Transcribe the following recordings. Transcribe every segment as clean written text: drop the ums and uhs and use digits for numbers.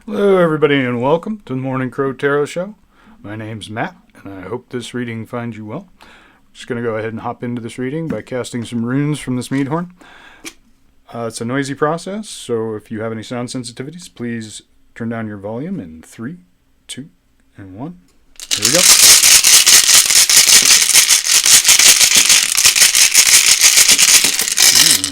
Hello, everybody, and welcome to the Morning Crow Tarot Show. My name's Matt, and I hope this reading finds you well. I'm just going to go ahead and hop into this reading by casting some runes from this mead horn. It's a noisy process, so if you have any sound sensitivities, please turn down your volume in 3, 2, and 1. Here we go.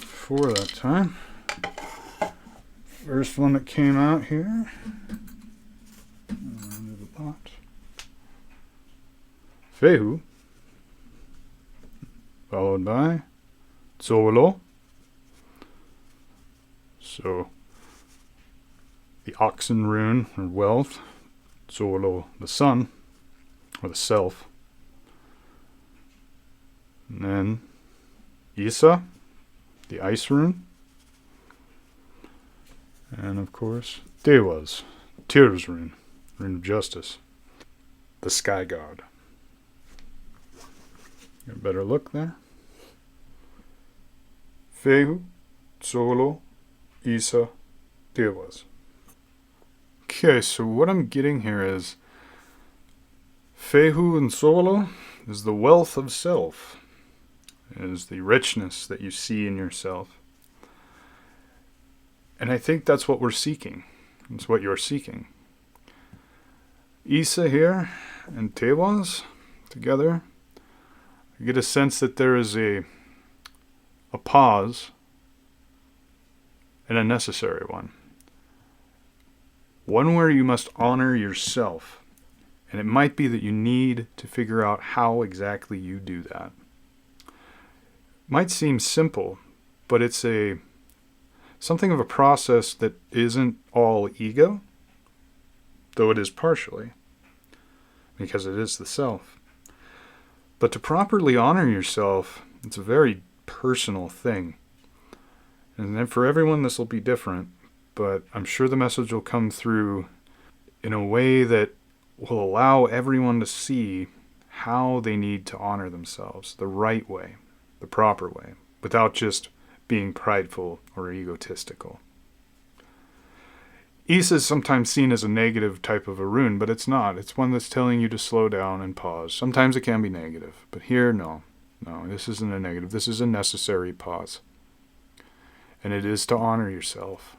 For that time. First one that came out here. Into the pot. Fehu. Followed by Zolo. So, the oxen rune, or wealth. Zolo, the sun, or the self. And then Isa, the ice rune. And of course, Dewas, Tears rune, rune of justice, the sky god. Get a better look there. Fehu, Solo, Isa, Dewas. Okay, so what I'm getting here is Fehu and Solo is the wealth of self, is the richness that you see in yourself. And I think that's what we're seeking. It's what you're seeking. Isa here and Tewas together. I get a sense that there is a pause and a necessary one. One where you must honor yourself. And it might be that you need to figure out how exactly you do that. It might seem simple, but it's something of a process that isn't all ego, though it is partially, because it is the self. But to properly honor yourself, it's a very personal thing. And then for everyone this will be different, but I'm sure the message will come through in a way that will allow everyone to see how they need to honor themselves, the right way, the proper way, without just being prideful or egotistical. Isa is sometimes seen as a negative type of a rune, but it's not. It's one that's telling you to slow down and pause. Sometimes it can be negative, but here, no. No, this isn't a negative. This is a necessary pause. And it is to honor yourself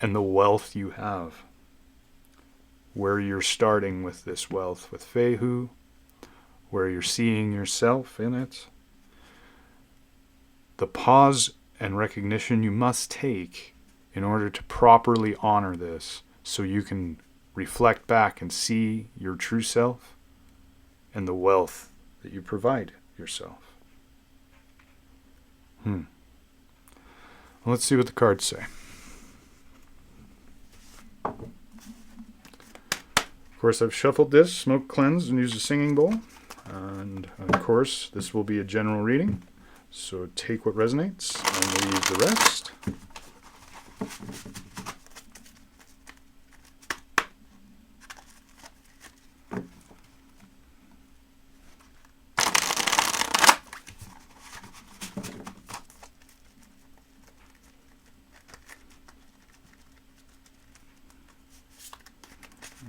and the wealth you have. Where you're starting with this wealth with Fehu, where you're seeing yourself in it. The pause and recognition you must take in order to properly honor this so you can reflect back and see your true self and the wealth that you provide yourself. Let's see what the cards say. Of course, I've shuffled this, smoke cleansed, and used a singing bowl. And of course, this will be a general reading. So take what resonates and leave the rest.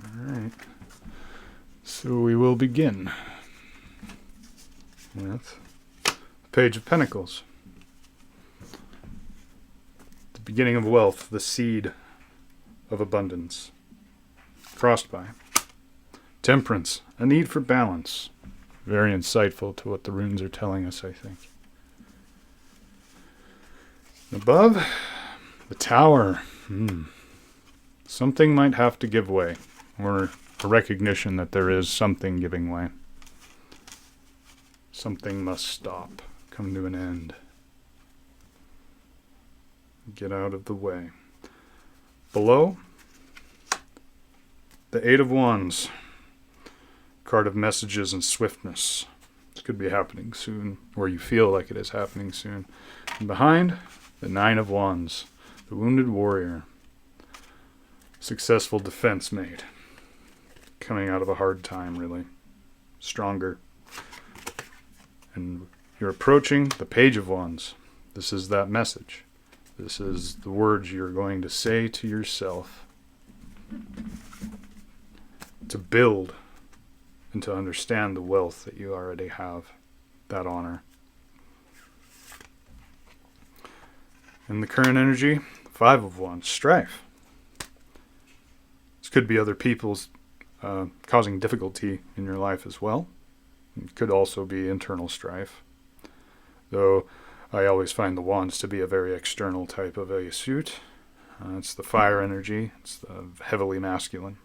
All right. So we will begin with Page of Pentacles. The beginning of wealth, the seed of abundance. Frostbite. Temperance, a need for balance. Very insightful to what the runes are telling us, I think. Above, the Tower. Something might have to give way, or a recognition that there is something giving way. Something must stop. Come to an end. Get out of the way. Below, the Eight of Wands. Card of messages and swiftness. This could be happening soon, or you feel like it is happening soon. And behind, the Nine of Wands. The Wounded Warrior. Successful defense made. Coming out of a hard time, really. Stronger. And you're approaching the Page of Wands. This is that message. This is the words you're going to say to yourself to build and to understand the wealth that you already have, that honor. In the current energy, 5 of Wands, strife. This could be other people's causing difficulty in your life as well. It could also be internal strife. Though I always find the Wands to be a very external type of a suit. It's the fire energy. It's the heavily masculine.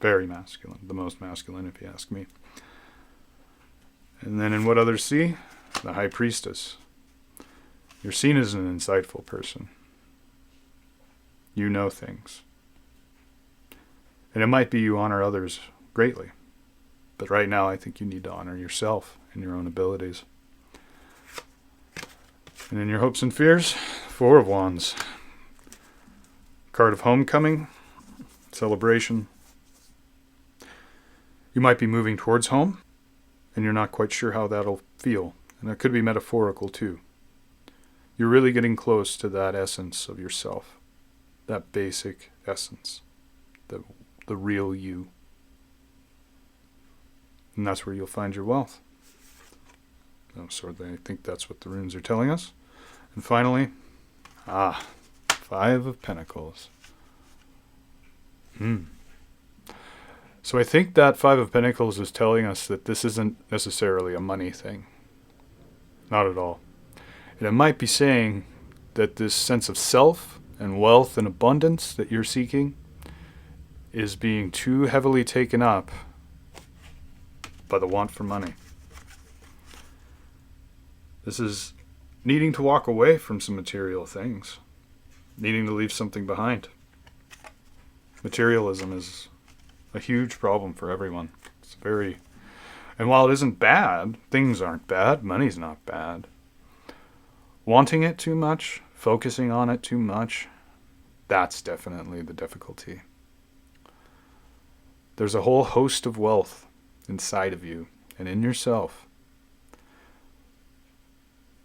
Very masculine. The most masculine, if you ask me. And then in what others see, the High Priestess. You're seen as an insightful person. You know things. And it might be you honor others greatly. But right now I think you need to honor yourself and your own abilities. And in your hopes and fears, 4 of Wands. Card of homecoming, celebration. You might be moving towards home, and you're not quite sure how that'll feel. And that could be metaphorical too. You're really getting close to that essence of yourself. That basic essence. The real you. And that's where you'll find your wealth. So I think that's what the runes are telling us. And finally, 5 of Pentacles. So I think that 5 of Pentacles is telling us that this isn't necessarily a money thing. Not at all. And it might be saying that this sense of self and wealth and abundance that you're seeking is being too heavily taken up by the want for money. This is needing to walk away from some material things, needing to leave something behind. Materialism is a huge problem for everyone. And while it isn't bad, things aren't bad, money's not bad. Wanting it too much, focusing on it too much, that's definitely the difficulty. There's a whole host of wealth inside of you and in yourself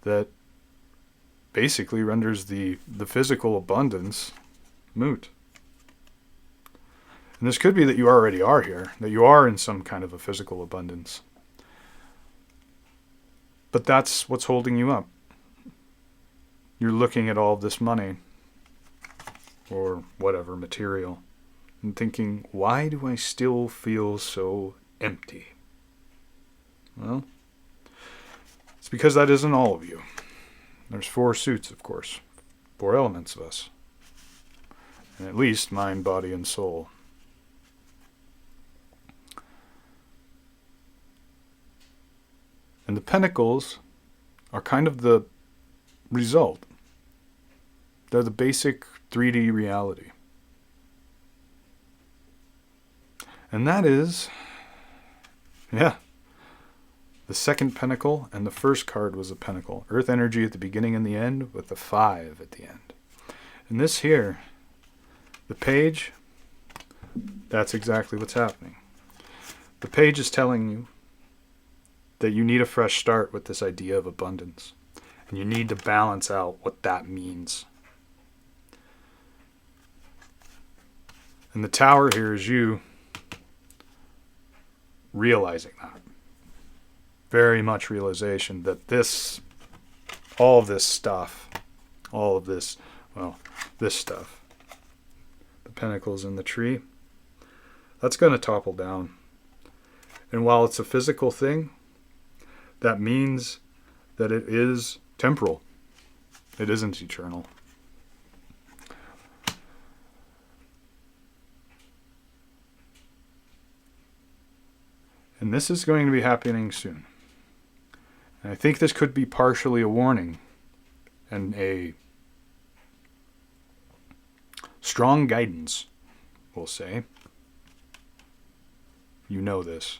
that basically renders the physical abundance moot. And this could be that you already are here, that you are in some kind of a physical abundance. But that's what's holding you up. You're looking at all of this money, or whatever, material, and thinking, why do I still feel so empty? Well, it's because that isn't all of you. There's 4 suits, of course. 4 elements of us. And at least mind, body, and soul. And the Pentacles are kind of the result. They're the basic 3D reality. And that is, the second pentacle, and the first card was a pentacle. Earth energy at the beginning and the end, with the 5 at the end. And this here, the page, that's exactly what's happening. The page is telling you that you need a fresh start with this idea of abundance. And you need to balance out what that means. And the Tower here is you realizing that. Very much realization that this stuff, this stuff, the pentacles in the tree, that's going to topple down. And while it's a physical thing, that means that it is temporal. It isn't eternal. And this is going to be happening soon. And I think this could be partially a warning and a strong guidance, we'll say. You know this.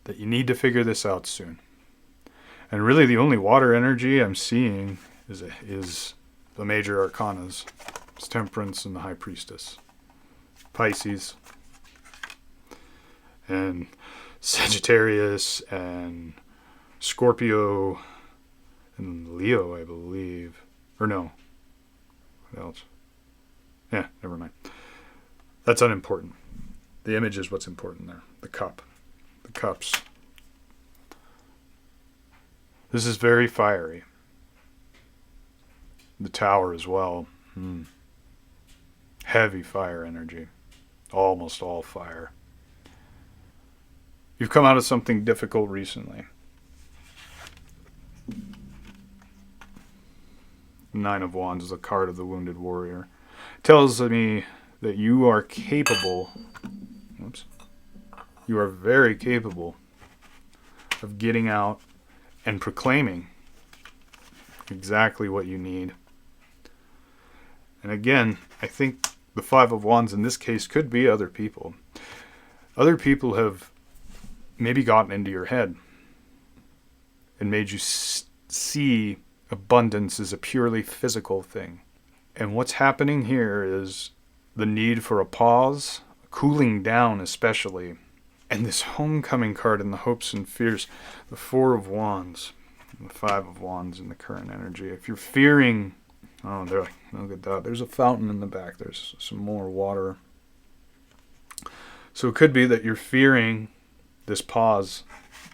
That you need to figure this out soon. And really the only water energy I'm seeing is the major arcanas. It's Temperance and the High Priestess. Pisces. And Sagittarius and Scorpio and Leo, I believe. Or no. What else? Yeah, never mind. That's unimportant. The image is what's important there. The cup. The cups. This is very fiery. The tower as well. Heavy fire energy. Almost all fire. You've come out of something difficult recently. Nine of Wands is a card of the wounded warrior. It tells me that you are capable. You are very capable of getting out and proclaiming exactly what you need. And again, I think the Five of Wands in this case could be other people. Other people have maybe gotten into your head and made you see abundance as a purely physical thing. And what's happening here is the need for a pause, cooling down especially, and this homecoming card in the hopes and fears, the Four of Wands, and the Five of Wands in the current energy. If you're fearing, look at that. There's a fountain in the back. There's some more water. So it could be that you're fearing this pause,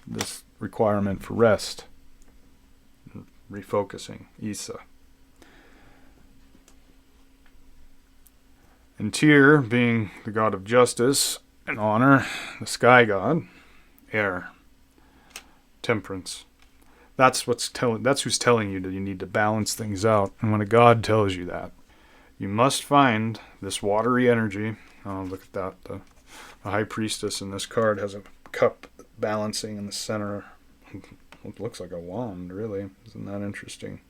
this requirement for rest, refocusing, Isa. And Tyr, being the god of justice and honor, the sky god, air, temperance. That's who's telling you that you need to balance things out. And when a god tells you that, you must find this watery energy. Oh, look at that. The high priestess in this card has a cup balancing in the center. It looks like a wand, really. Isn't that interesting?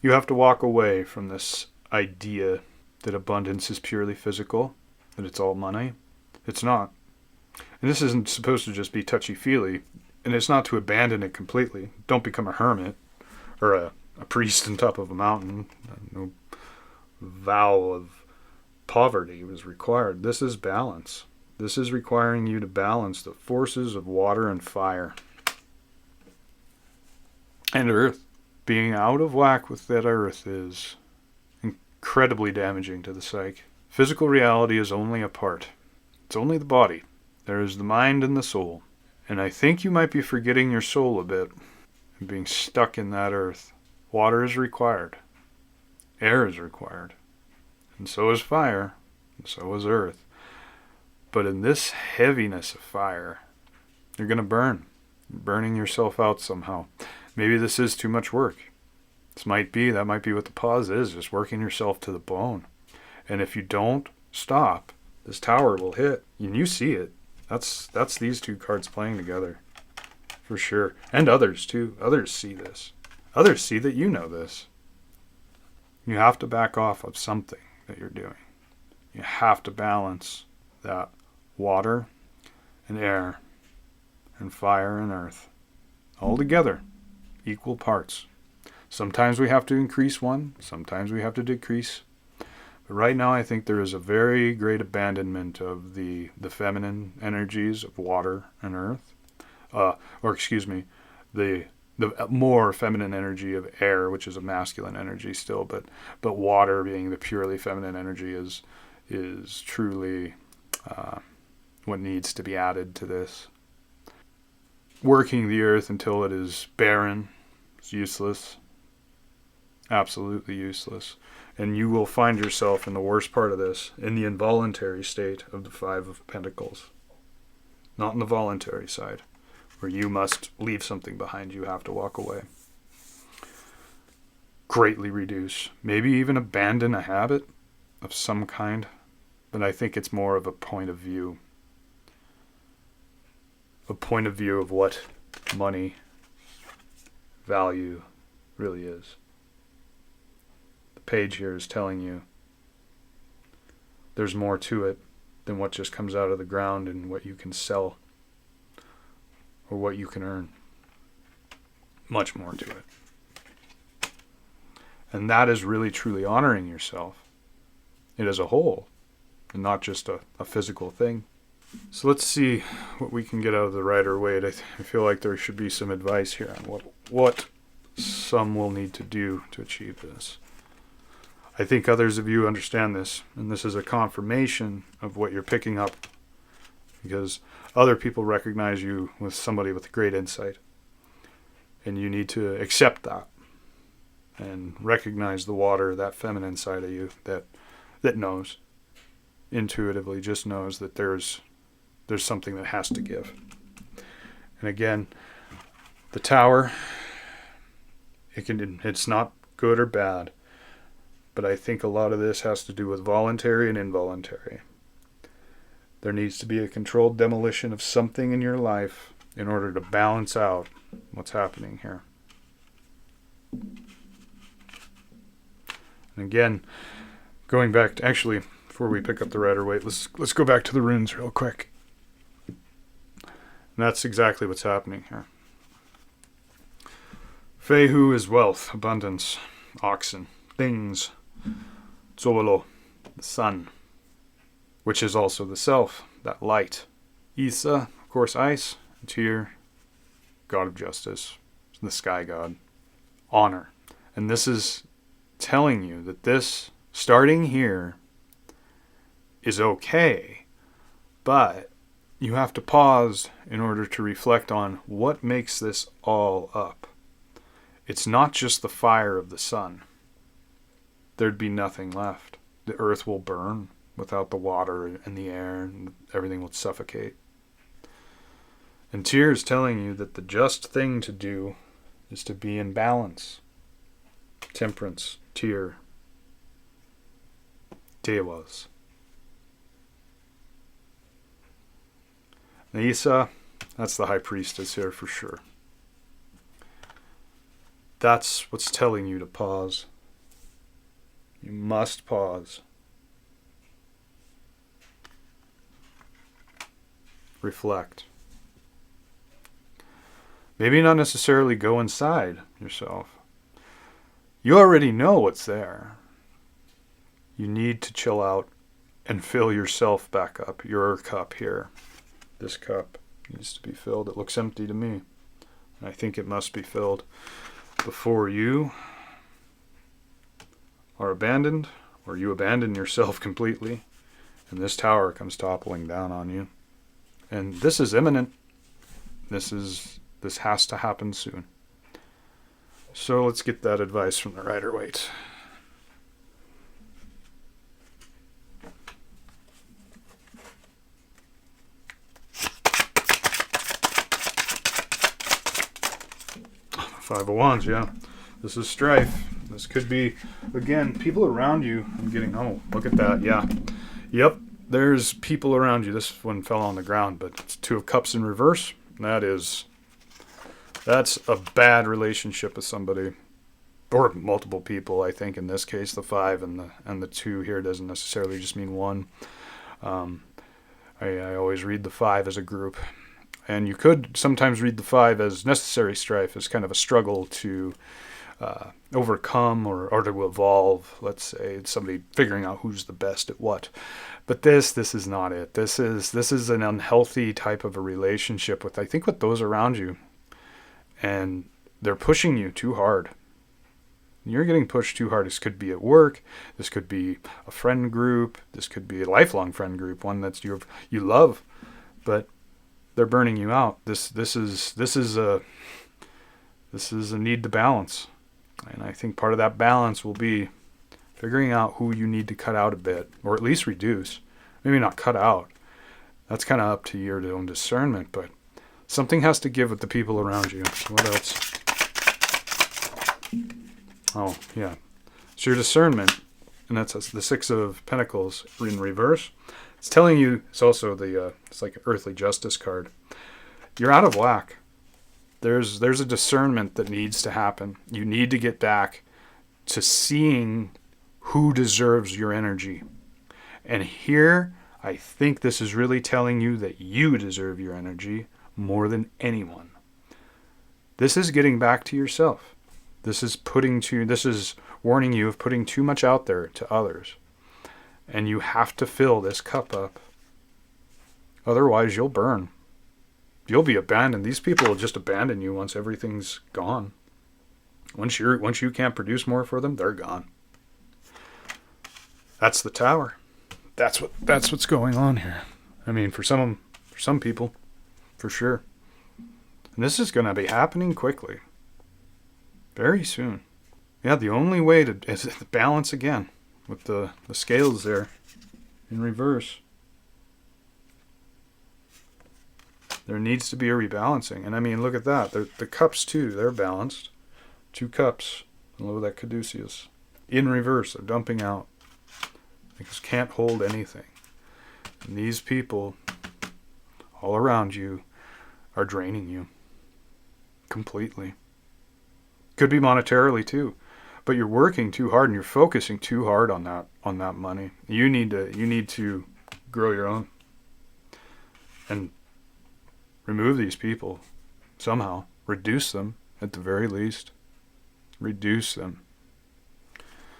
You have to walk away from this idea that abundance is purely physical, that it's all money. It's not. And this isn't supposed to just be touchy-feely, and it's not to abandon it completely. Don't become a hermit or a priest on top of a mountain. No vow of poverty was required. This is balance. This is requiring you to balance the forces of water and fire and earth. Being out of whack with that earth is incredibly damaging to the psyche. Physical reality is only a part. It's only the body. There is the mind and the soul. And I think you might be forgetting your soul a bit and being stuck in that earth. Water is required. Air is required. And so is fire. And so is earth. But in this heaviness of fire, you're going to burn. You're burning yourself out somehow. Maybe this is too much work. That might be what the pause is, just working yourself to the bone. And if you don't stop, this tower will hit. And you see it. That's these two cards playing together. For sure. And others too. Others see this. Others see that you know this. You have to back off of something that you're doing. You have to balance that water and air and fire and earth all together. Equal parts. Sometimes we have to increase one, sometimes we have to decrease. But right now I think there is a very great abandonment of the feminine energies of water and earth. The more feminine energy of air, which is a masculine energy still, but water being the purely feminine energy is truly what needs to be added to this. Working the earth until it is barren is useless. Absolutely useless. And you will find yourself in the worst part of this, in the involuntary state of the Five of Pentacles. Not in the voluntary side, where you must leave something behind. You have to walk away. Greatly reduce. Maybe even abandon a habit of some kind. But I think it's more of a point of view. A point of view of what money value really is. The page here is telling you there's more to it than what just comes out of the ground and what you can sell or what you can earn. Much more to it. And that is really truly honoring yourself. It as a whole and not just a physical thing. So let's see what we can get out of the Rider-Waite. I feel like there should be some advice here on what some will need to do to achieve this. I think others of you understand this, and this is a confirmation of what you're picking up, because other people recognize you with somebody with great insight, and you need to accept that and recognize the water, that feminine side of you that knows, intuitively just knows that there's something that has to give. And again, the Tower, it's not good or bad, but I think a lot of this has to do with voluntary and involuntary. There needs to be a controlled demolition of something in your life in order to balance out what's happening here. And again, going back to, actually, before we pick up the Rider-Waite, let's go back to the runes real quick. And that's exactly what's happening here. Fehu is wealth, abundance, oxen, things. Zolo, the sun, which is also the self, that light. Isa, of course, ice. And Tyr, god of justice, the sky god. Honor. And this is telling you that this, starting here, is okay, but you have to pause in order to reflect on what makes this all up. It's not just the fire of the sun. There'd be nothing left. The earth will burn without the water and the air, and everything will suffocate. And Tyr is telling you that the just thing to do is to be in balance. Temperance, Tyr, Devas. Naisa, that's the high priestess here for sure. That's what's telling you to pause. You must pause. Reflect. Maybe not necessarily go inside yourself. You already know what's there. You need to chill out and fill yourself back up. Your cup here. This cup needs to be filled. It looks empty to me. And I think it must be filled before you are abandoned, or you abandon yourself completely, and this tower comes toppling down on you. And this is imminent. This has to happen soon. So let's get that advice from the Rider-Waite. Five of Wands, yeah. This is strife. This could be, again, people around you. I'm getting, oh, look at that, yeah. Yep, there's people around you. This one fell on the ground, but it's Two of Cups in reverse. That's a bad relationship with somebody, or multiple people. I think in this case, the 5 and the 2 here doesn't necessarily just mean one. I always read the 5 as a group. And you could sometimes read the 5 as necessary strife, as kind of a struggle to overcome or to evolve. Let's say it's somebody figuring out who's the best at what. But this is not it. This is an unhealthy type of a relationship with, I think, with those around you. And they're pushing you too hard. You're getting pushed too hard. This could be at work. This could be a friend group. This could be a lifelong friend group, one that you love, but they're burning you out. This is a need to balance, and I think part of that balance will be figuring out who you need to cut out a bit, or at least reduce. Maybe not cut out. That's kind of up to your own discernment, but something has to give with the people around you. What else? Oh, yeah. It's your discernment, and that's the 6 of Pentacles in reverse. It's telling you, it's also it's like an earthly justice card. You're out of whack. There's a discernment that needs to happen. You need to get back to seeing who deserves your energy. And here, I think this is really telling you that you deserve your energy more than anyone. This is getting back to yourself. This is warning you of putting too much out there to others. And you have to fill this cup up. Otherwise, you'll burn. You'll be abandoned. These people will just abandon you once everything's gone. Once you can't produce more for them, they're gone. That's the tower. That's what's going on here. I mean, for some people, for sure. And this is going to be happening quickly. Very soon. Yeah, the only way to is to balance again with the scales there in reverse. There needs to be a rebalancing. And I mean, look at that. The cups too, they're balanced. 2 cups. Look at that caduceus. In reverse, they're dumping out. They just can't hold anything. And these people all around you are draining you completely. Could be monetarily too, but you're working too hard and you're focusing too hard on that money. You need to grow your own and remove these people somehow. Reduce them at the very least. Reduce them.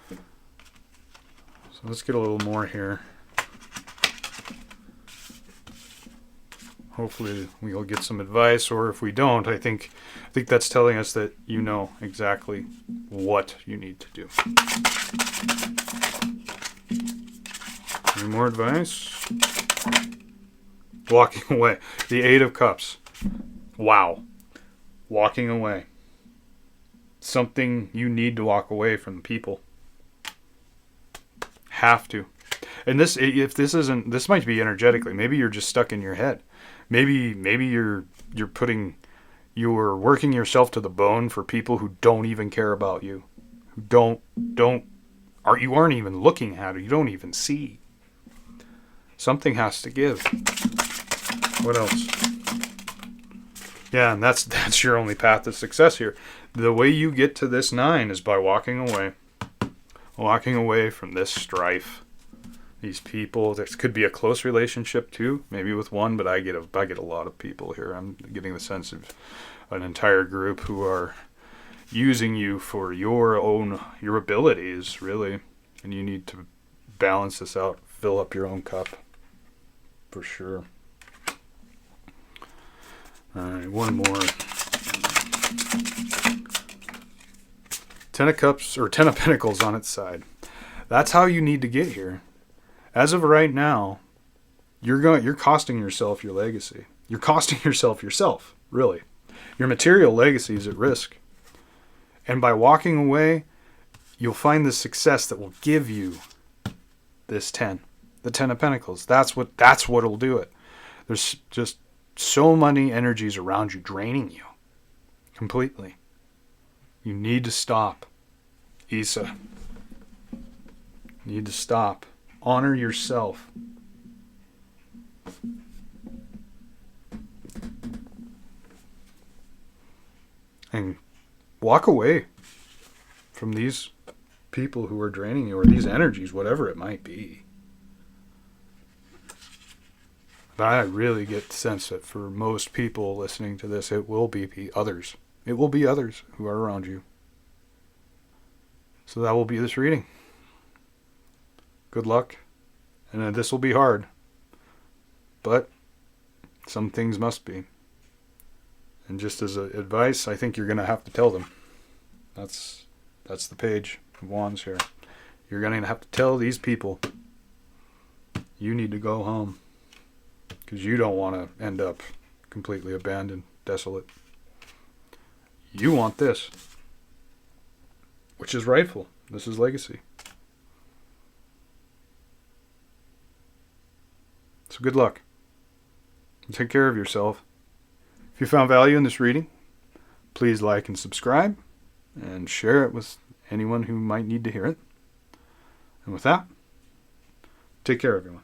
So let's get a little more here. Hopefully we'll get some advice, or if we don't, I think that's telling us that you know exactly what you need to do. Any more advice? Walking away. The 8 of Cups. Wow. Walking away. Something you need to walk away from people. Have to. And this might be energetically. Maybe you're just stuck in your head. Maybe you're working yourself to the bone for people who don't even care about you. Who you aren't even looking at, or you don't even see. Something has to give. What else? Yeah, and that's your only path to success here. The way you get to this 9 is by walking away. Walking away from this strife. These people. This could be a close relationship too, maybe with one, but I get a lot of people here. I'm getting the sense of an entire group who are using you for your abilities, really. And you need to balance this out. Fill up your own cup. For sure. Alright, one more. 10 of Cups, or 10 of Pentacles on its side. That's how you need to get here. As of right now, you're costing yourself your legacy. You're costing yourself, really. Your material legacy is at risk. And by walking away, you'll find the success that will give you this 10. The 10 of Pentacles. That's what'll do it. There's just so many energies around you draining you completely. You need to stop. Isa. You need to stop. Honor yourself. And walk away from these people who are draining you, or these energies, whatever it might be. But I really get the sense that for most people listening to this, it will be others. It will be others who are around you. So that will be this reading. Good luck. And this will be hard. But some things must be. And just as advice, I think you're going to have to tell them. That's the Page of Wands here. You're going to have to tell these people you need to go home. Because you don't want to end up completely abandoned, desolate. You want this. Which is rightful. This is legacy. So good luck. Take care of yourself. If you found value in this reading, please like and subscribe and share it with anyone who might need to hear it. And with that, take care, everyone.